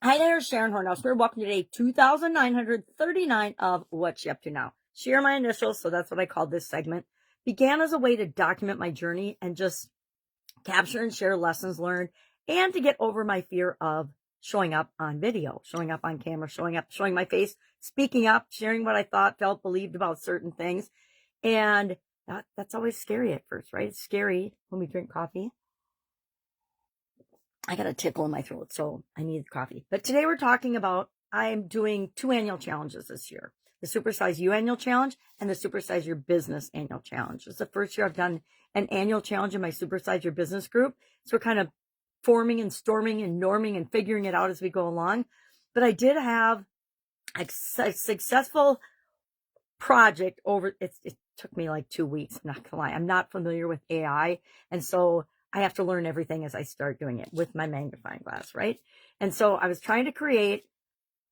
Hi there, Sharon Horne-Ellstrom. Welcome to day 2939 of What You Up To Now. Share my initials, so that's what I called this segment. Began as a way to document my journey and just capture and share lessons learned, and to get over my fear of showing up on video, showing up on camera, showing my face, speaking up, sharing what I thought, felt, believed about certain things. And that's always scary at first, right? It's scary when we drink coffee. I got a tickle in my throat, so I need coffee. But today we're talking about, I'm doing 2 annual challenges this year. The Supersize You annual challenge and the Supersize Your Business annual challenge. It's the first year I've done an annual challenge in my Supersize Your Business group. So we're kind of forming and storming and norming and figuring it out as we go along. But I did have a successful project over, it took me like 2 weeks, I'm not gonna lie. I'm not familiar with AI. And so I have to learn everything as I start doing it with my magnifying glass, right? And so I was trying to create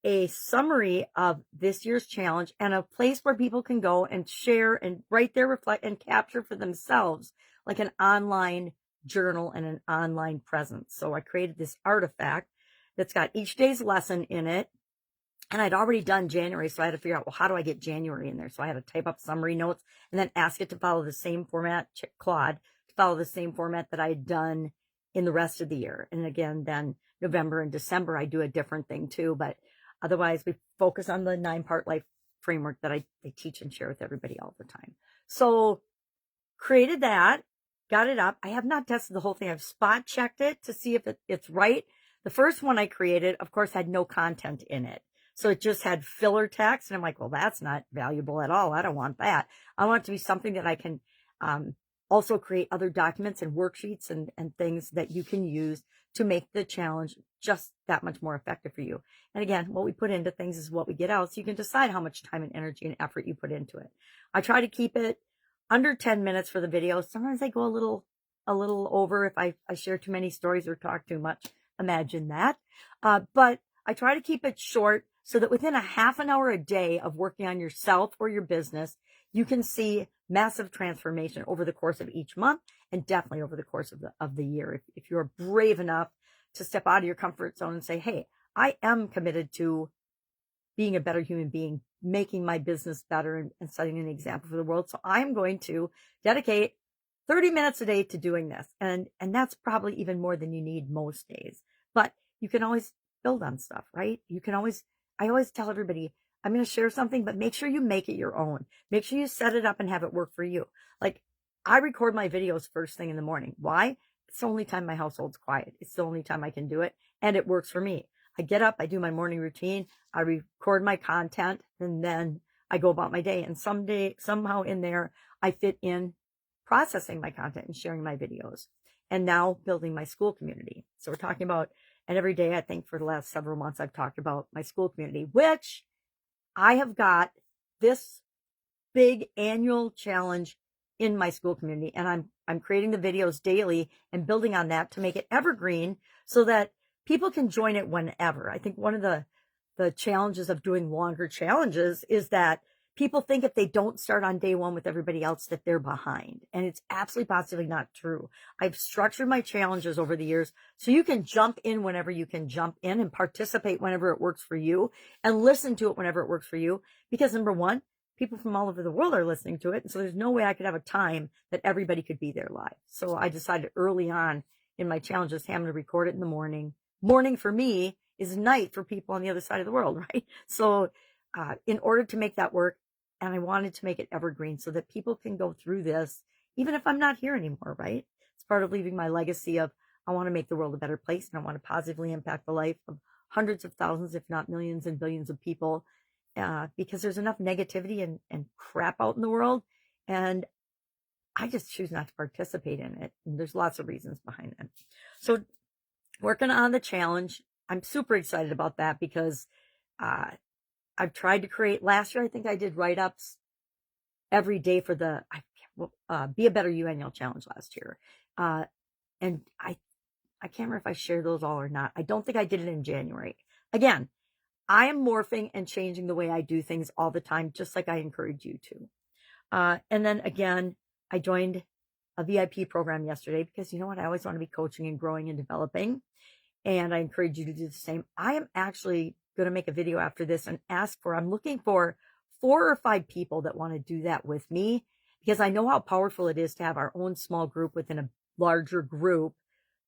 a summary of this year's challenge and a place where people can go and share and write their reflect and capture for themselves, like an online journal and an online presence. So I created this artifact that's got each day's lesson in it. And I'd already done January, so I had to figure out, well, how do I get January in there? So I had to type up summary notes and then ask it to follow the same format, Claude, to follow the same format that I had done in the rest of the year. And again, then November and December, I do a different thing too. But otherwise, we focus on the 9-part life framework that I teach and share with everybody all the time. So created that, got it up. I have not tested the whole thing. I've spot checked it to see if it's right. The first one I created, of course, had no content in it. So it just had filler text. And I'm like, well, that's not valuable at all. I don't want that. I want it to be something that I can also create other documents and worksheets and things that you can use to make the challenge just that much more effective for you. And again, what we put into things is what we get out. So you can decide how much time and energy and effort you put into it. I try to keep it under 10 minutes for the video. Sometimes I go a little over if I share too many stories or talk too much. Imagine that. But I try to keep it short so that within a half an hour a day of working on yourself or your business, you can see massive transformation over the course of each month and definitely over the course of the year. If you're brave enough to step out of your comfort zone and say, hey, I am committed to being a better human being, making my business better and setting an example for the world. So I'm going to dedicate 30 minutes a day to doing this. And that's probably even more than you need most days. But you can always build on stuff, right? I always tell everybody, I'm going to share something, but make sure you make it your own. Make sure you set it up and have it work for you. Like, I record my videos first thing in the morning. Why? It's the only time my household's quiet. It's the only time I can do it. And it works for me. I get up, I do my morning routine, I record my content, and then I go about my day. And somehow in there, I fit in processing my content and sharing my videos. And now building my school community. So we're talking about, and every day, I think for the last several months, I've talked about my school community, which I have got this big annual challenge in my school community. And I'm creating the videos daily and building on that to make it evergreen so that people can join it whenever. I think one of the challenges of doing longer challenges is that people think if they don't start on day one with everybody else that they're behind. And it's absolutely positively not true. I've structured my challenges over the years so you can jump in whenever you can jump in and participate whenever it works for you and listen to it whenever it works for you. Because number one, people from all over the world are listening to it. And so there's no way I could have a time that everybody could be there live. So I decided early on in my challenges, hey, I'm going to record it in the morning. Morning for me is night for people on the other side of the world, right? So in order to make that work, and I wanted to make it evergreen so that people can go through this, even if I'm not here anymore, right? It's part of leaving my legacy of, I want to make the world a better place and I want to positively impact the life of hundreds of thousands, if not millions and billions of people, because there's enough negativity and crap out in the world. And I just choose not to participate in it. And there's lots of reasons behind it. So working on the challenge, I'm super excited about that because I've tried to create, last year I think I did write-ups every day for the Be a Better You annual challenge last year. And I can't remember if I shared those all or not. I don't think I did it in January. Again, I am morphing and changing the way I do things all the time, just like I encourage you to. And then again, I joined a VIP program yesterday because you know what? I always want to be coaching and growing and developing. And I encourage you to do the same. I am actually going to make a video after this and I'm looking for 4 or 5 people that want to do that with me, because I know how powerful it is to have our own small group within a larger group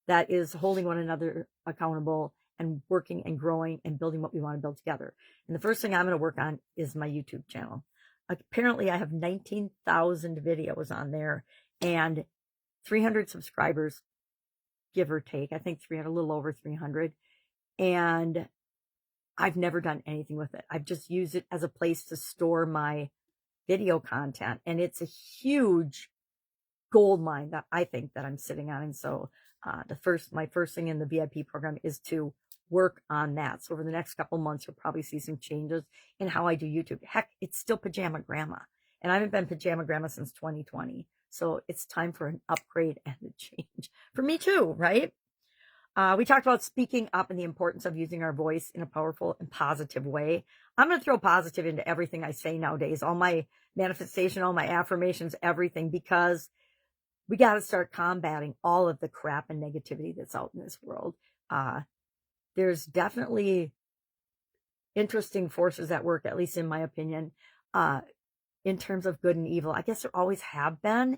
that is holding one another accountable and working and growing and building what we want to build together. And the first thing I'm going to work on is my YouTube channel. Apparently I have 19,000 videos on there and 300 subscribers, give or take. I think 300, a little over 300. And I've never done anything with it. I've just used it as a place to store my video content. And it's a huge gold mine that I think that I'm sitting on. And so my first thing in the VIP program is to work on that. So over the next couple months, you'll probably see some changes in how I do YouTube. Heck, it's still Pajama Grandma. And I haven't been Pajama Grandma since 2020. So it's time for an upgrade and a change for me too, right? We talked about speaking up and the importance of using our voice in a powerful and positive way. I'm going to throw positive into everything I say nowadays, all my manifestation, all my affirmations, everything, because we got to start combating all of the crap and negativity that's out in this world. There's definitely interesting forces at work, at least in my opinion, in terms of good and evil. I guess there always have been,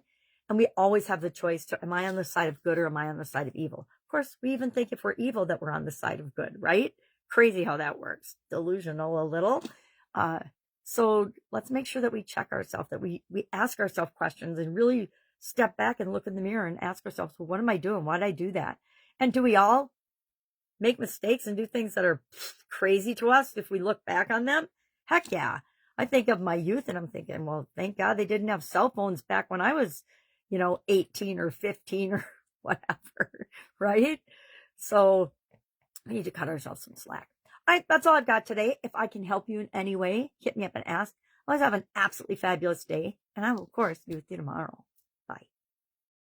and we always have the choice to, am I on the side of good or am I on the side of evil? Of course, we even think if we're evil that we're on the side of good, right? Crazy how that works. Delusional a little. So let's make sure that we check ourselves, that we ask ourselves questions and really step back and look in the mirror and ask ourselves, well, what am I doing? Why did I do that? And do we all make mistakes and do things that are crazy to us if we look back on them? Heck yeah. I think of my youth and I'm thinking, well, thank God they didn't have cell phones back when I was, 18 or 15 or whatever, right? So we need to cut ourselves some slack. All right, that's all I've got today. If I can help you in any way, hit me up and ask. Always have an absolutely fabulous day, and I will, of course, be with you tomorrow.